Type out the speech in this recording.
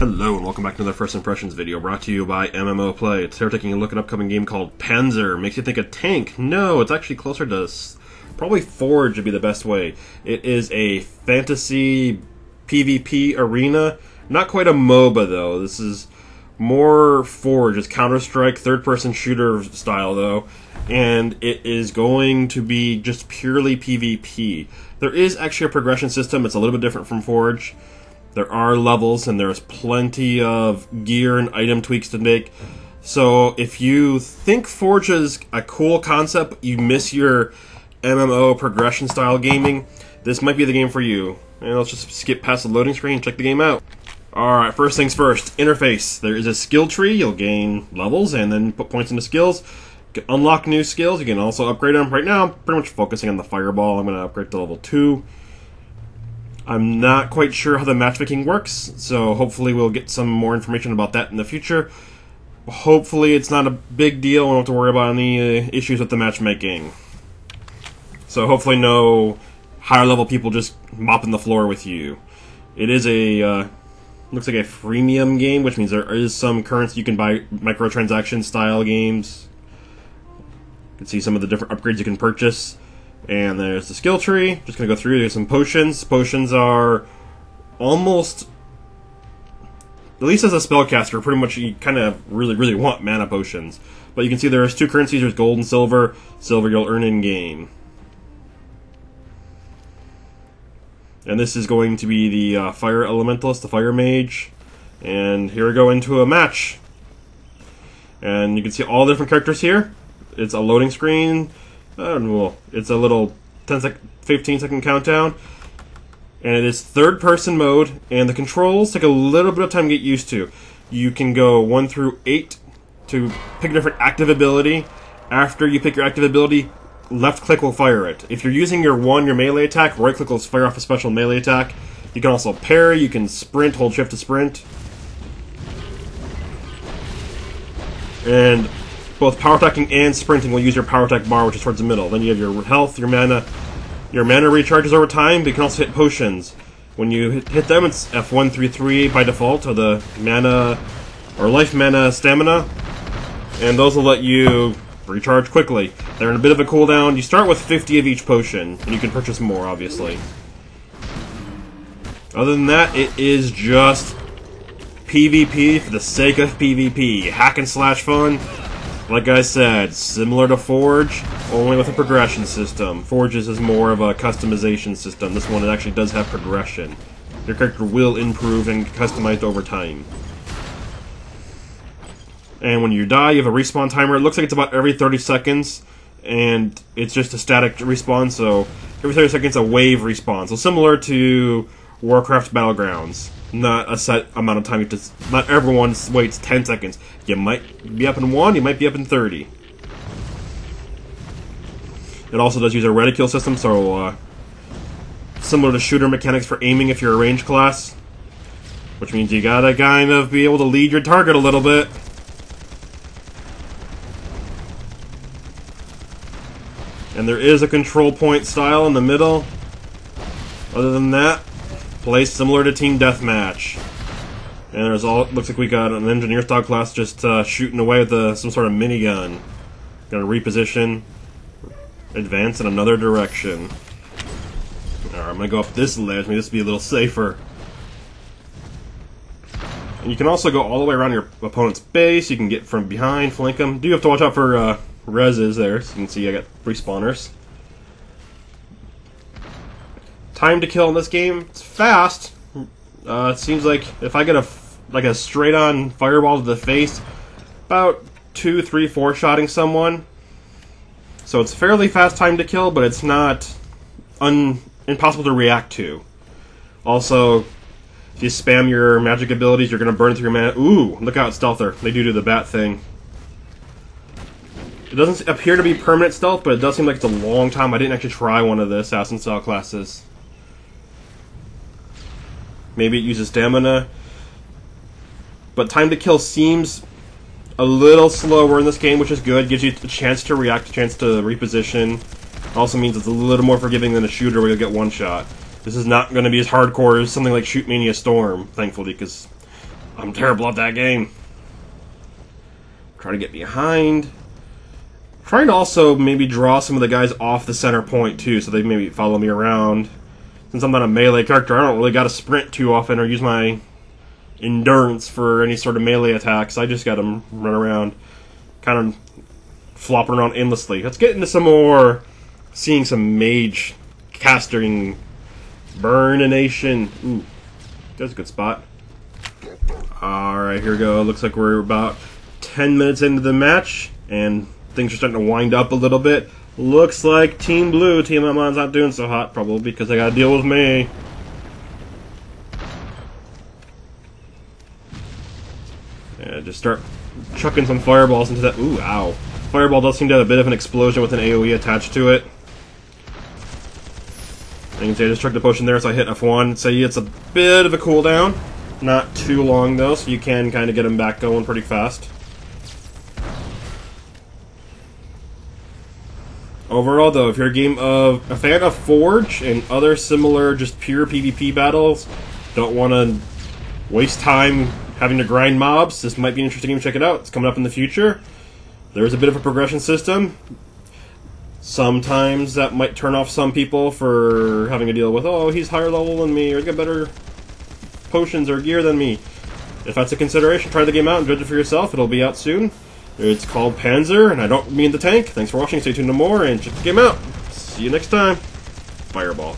Hello and welcome back to another First Impressions video brought to you by MMO Play. Today we're taking a look at an upcoming game called Panzar. Makes you think of tank. No, it's actually closer to probably Forge would be the best way. It is a fantasy PvP arena. Not quite a MOBA though. This is more Forge. It's Counter-Strike, third-person shooter style though. And it is going to be just purely PvP. There is actually a progression system. It's a little bit different from Forge. There are levels, and there's plenty of gear and item tweaks to make. So if you think Forge is a cool concept, you miss your MMO progression-style gaming, this might be the game for you. And let's just skip past the loading screen and check the game out. Alright, first things first, interface. There is a skill tree. You'll gain levels and then put points into skills. You can unlock new skills. You can also upgrade them. Right now, I'm pretty much focusing on the Fireball. I'm going to upgrade to level 2. I'm not quite sure how the matchmaking works, so hopefully we'll get some more information about that in the future. Hopefully it's not a big deal. We don't have to worry about any issues with the matchmaking. So hopefully no higher level people just mopping the floor with you. It is a, looks like a freemium game, which means there is some currency you can buy, microtransaction style games. You can see some of the different upgrades you can purchase. And there's the skill tree. Just gonna go through. There's some potions. Potions are almost, at least as a spellcaster, pretty much you kind of really want mana potions. But you can see there's two currencies. There's gold and silver. Silver you'll earn in game. And this is going to be the fire elementalist, the fire mage. And here we go into a match. And you can see all the different characters here. It's a loading screen. Well, it's a little 15-second countdown, and it is third-person mode, and the controls take a little bit of time to get used to. You can go 1 through 8 to pick a different active ability. After you pick your active ability, left-click will fire it. If you're using your melee attack, right-click will fire off a special melee attack. You can also parry, you can sprint, hold shift to sprint. And both power attacking and sprinting will use your power attack bar, which is towards the middle. Then you have your health, your mana. Your mana recharges over time, but you can also hit potions. When you hit them, it's F1 through 3 by default, or the mana, or life mana stamina. And those will let you recharge quickly. They're in a bit of a cooldown. You start with 50 of each potion, and you can purchase more, obviously. Other than that, it is just PvP for the sake of PvP. Hack and slash fun. Like I said, similar to Forge, only with a progression system. Forge's is more of a customization system. This one actually does have progression. Your character will improve and customized over time. And when you die, you have a respawn timer. It looks like it's about every 30 seconds, and it's just a static respawn, so every 30 seconds a wave respawn. So similar to Warcraft Battlegrounds. Not a set amount of time. Not everyone waits 10 seconds. You might be up in 1, you might be up in 30. It also does use a reticule system, so similar to shooter mechanics for aiming if you're a range class. Which means you gotta kind of be able to lead your target a little bit. And there is a control point style in the middle. Other than that, play similar to Team Deathmatch. And there's looks like we got an engineer style class just shooting away with some sort of minigun. Gonna reposition, advance in another direction. Alright, I'm gonna go up this ledge, maybe this will be a little safer. And you can also go all the way around your opponent's base. You can get from behind, flank them. Do have to watch out for reses there, so you can see I got respawners. Time to kill in this game, it's fast. It seems like if I get a straight-on fireball to the face, about 2, 3, 4 shotting someone. So it's fairly fast time to kill, but it's not impossible to react to. Also, if you spam your magic abilities, you're going to burn through your mana. Ooh, look out, stealther. They do the bat thing. It doesn't appear to be permanent stealth, but it does seem like it's a long time. I didn't actually try one of the assassin-style classes. Maybe it uses stamina. But time to kill seems a little slower in this game, which is good. Gives you a chance to react, a chance to reposition. Also means it's a little more forgiving than a shooter where you'll get one shot. This is not going to be as hardcore as something like Shoot Mania Storm, thankfully, because I'm terrible at that game. Try to get behind. Trying to also maybe draw some of the guys off the center point too, so they maybe follow me around. Since I'm not a melee character, I don't really got to sprint too often or use my endurance for any sort of melee attacks. I just got to run around, kind of flopping around endlessly. Let's get into some more, seeing some mage casting. Burnination. Ooh, that's a good spot. Alright, here we go. Looks like we're about 10 minutes into the match, and things are starting to wind up a little bit. Looks like Team Blue, Team M's not doing so hot, probably because they gotta deal with me. Yeah, just start chucking some fireballs into that. Ooh, ow. Fireball does seem to have a bit of an explosion with an AoE attached to it. You can see I just chucked a potion there, so I hit F1. So it's a bit of a cooldown. Not too long, though, so you can kind of get them back going pretty fast. Overall, though, if you're a fan of Forge and other similar just pure PvP battles, don't want to waste time having to grind mobs, this might be an interesting game to check it out. It's coming up in the future. There's a bit of a progression system. Sometimes that might turn off some people for having to deal with, oh, he's higher level than me, or he's got better potions or gear than me. If that's a consideration, try the game out and judge it for yourself. It'll be out soon. It's called Panzar, and I don't mean the tank. Thanks for watching. Stay tuned to more, and check the game out. See you next time. Fireball.